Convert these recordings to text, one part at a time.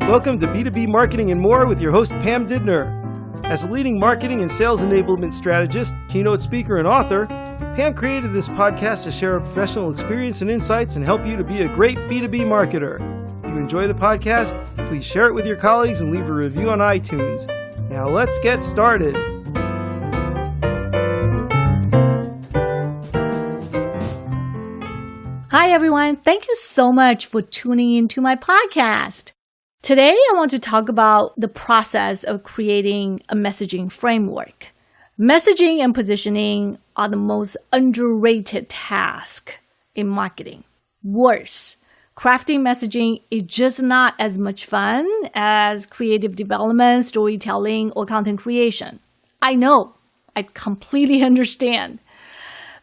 Welcome to B2B Marketing and More with your host, Pam Didner. As a leading marketing and sales enablement strategist, keynote speaker, and author, Pam created this podcast to share her professional experience and insights and help you to be a great B2B marketer. If you enjoy the podcast, please share it with your colleagues and leave a review on iTunes. Now let's get started. Hi, everyone. Thank you so much for tuning into my podcast. Today, I want to talk about the process of creating a messaging framework. Messaging and positioning are the most underrated task in marketing. Worse, crafting messaging is just not as much fun as creative development, storytelling, or content creation. I know. I completely understand.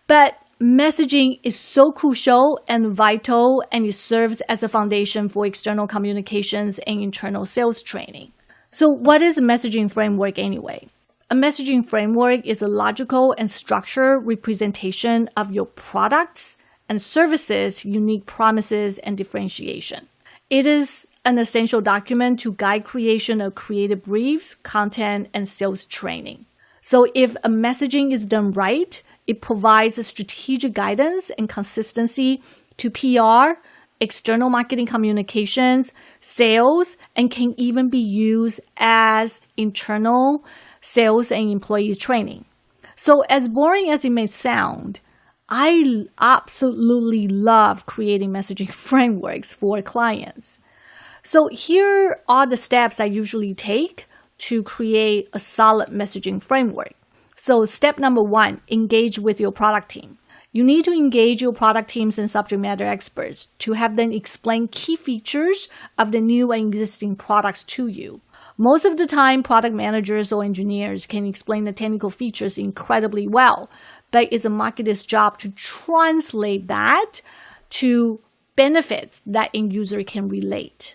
But messaging is so crucial and vital, and it serves as a foundation for external communications and internal sales training. So what is a messaging framework anyway? A messaging framework is a logical and structured representation of your products and services' unique promises and differentiation. It is an essential document to guide creation of creative briefs, content, and sales training. So if a messaging is done right, it provides a strategic guidance and consistency to PR, external marketing communications, sales, and can even be used as internal sales and employees training. So as boring as it may sound, I absolutely love creating messaging frameworks for clients. So here are the steps I usually take to create a solid messaging framework. So step number 1, engage with your product team. You need to engage your product teams and subject matter experts to have them explain key features of the new and existing products to you. Most of the time, product managers or engineers can explain the technical features incredibly well, but it's a marketer's job to translate that to benefits that end user can relate.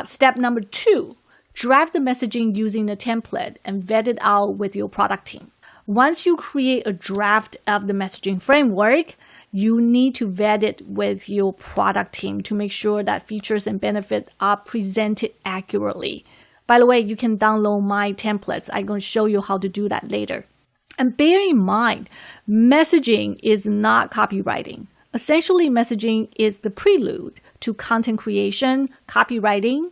Step number 2, draft the messaging using the template and vet it out with your product team. Once you create a draft of the messaging framework, you need to vet it with your product team to make sure that features and benefits are presented accurately. By the way, you can download my templates. I'm going to show you how to do that later. And bear in mind, messaging is not copywriting. Essentially, messaging is the prelude to content creation, copywriting,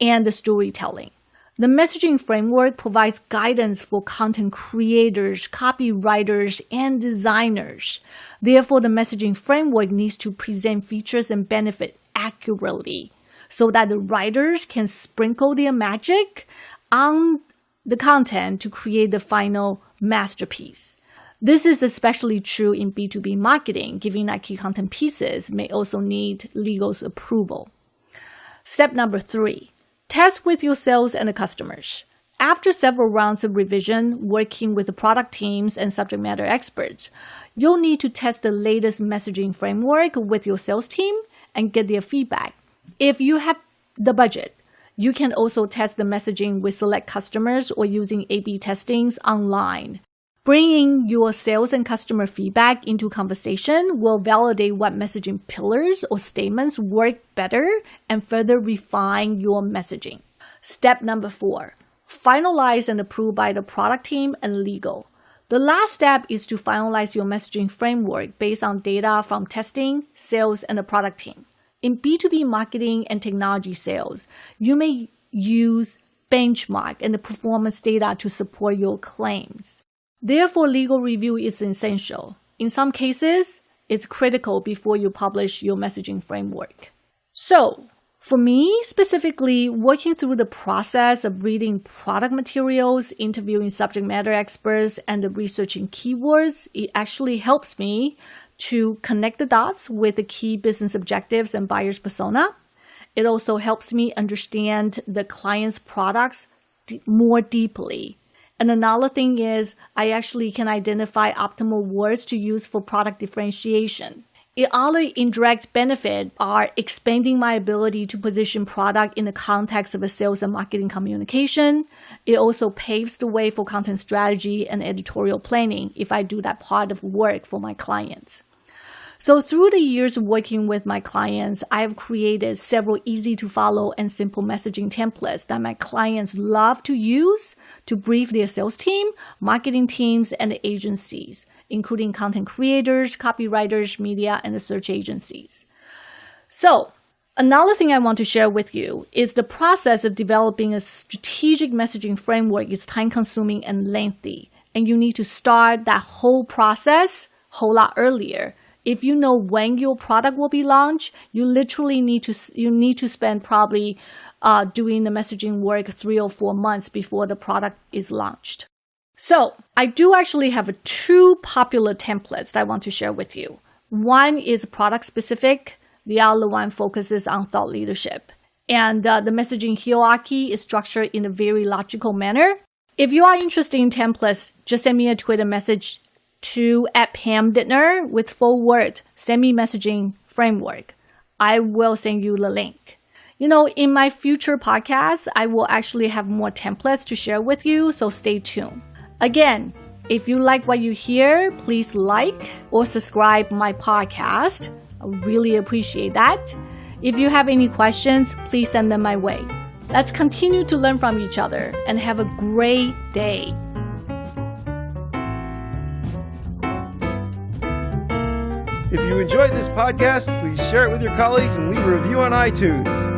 and the storytelling. The messaging framework provides guidance for content creators, copywriters, and designers. Therefore, the messaging framework needs to present features and benefits accurately so that the writers can sprinkle their magic on the content to create the final masterpiece. This is especially true in B2B marketing, given that key content pieces may also need legal's approval. Step number 3. Test with your sales and the customers. After several rounds of revision, working with the product teams and subject matter experts, you'll need to test the latest messaging framework with your sales team and get their feedback. If you have the budget, you can also test the messaging with select customers or using A/B testings online. Bringing your sales and customer feedback into conversation will validate what messaging pillars or statements work better and further refine your messaging. Step number 4, finalize and approve by the product team and legal. The last step is to finalize your messaging framework based on data from testing, sales, and the product team. In B2B marketing and technology sales, you may use benchmark and the performance data to support your claims. Therefore, legal review is essential. In some cases, it's critical before you publish your messaging framework. So, for me, specifically, working through the process of reading product materials, interviewing subject matter experts, and researching keywords, it actually helps me to connect the dots with the key business objectives and buyer's persona. It also helps me understand the client's products more deeply. And another thing is I actually can identify optimal words to use for product differentiation. The other indirect benefits are expanding my ability to position product in the context of a sales and marketing communication. It also paves the way for content strategy and editorial planning if I do that part of work for my clients. So through the years working with my clients, I have created several easy to follow and simple messaging templates that my clients love to use to brief their sales team, marketing teams, and agencies, including content creators, copywriters, media, and the search agencies. So another thing I want to share with you is the process of developing a strategic messaging framework is time-consuming and lengthy, and you need to start that whole process a whole lot earlier. If you know when your product will be launched, you literally need to spend probably doing the messaging work 3 or 4 months before the product is launched. So I do actually have 2 popular templates that I want to share with you. One is product specific. The other one focuses on thought leadership. And the messaging hierarchy is structured in a very logical manner. If you are interested in templates, just send me a Twitter message to @PamDidner with full word, send me messaging framework. I will send you the link. In my future podcasts, I will actually have more templates to share with you, so stay tuned. Again, if you like what you hear, please like or subscribe my podcast. I really appreciate that. If you have any questions, please send them my way. Let's continue to learn from each other and have a great day. If you enjoyed this podcast, please share it with your colleagues and leave a review on iTunes.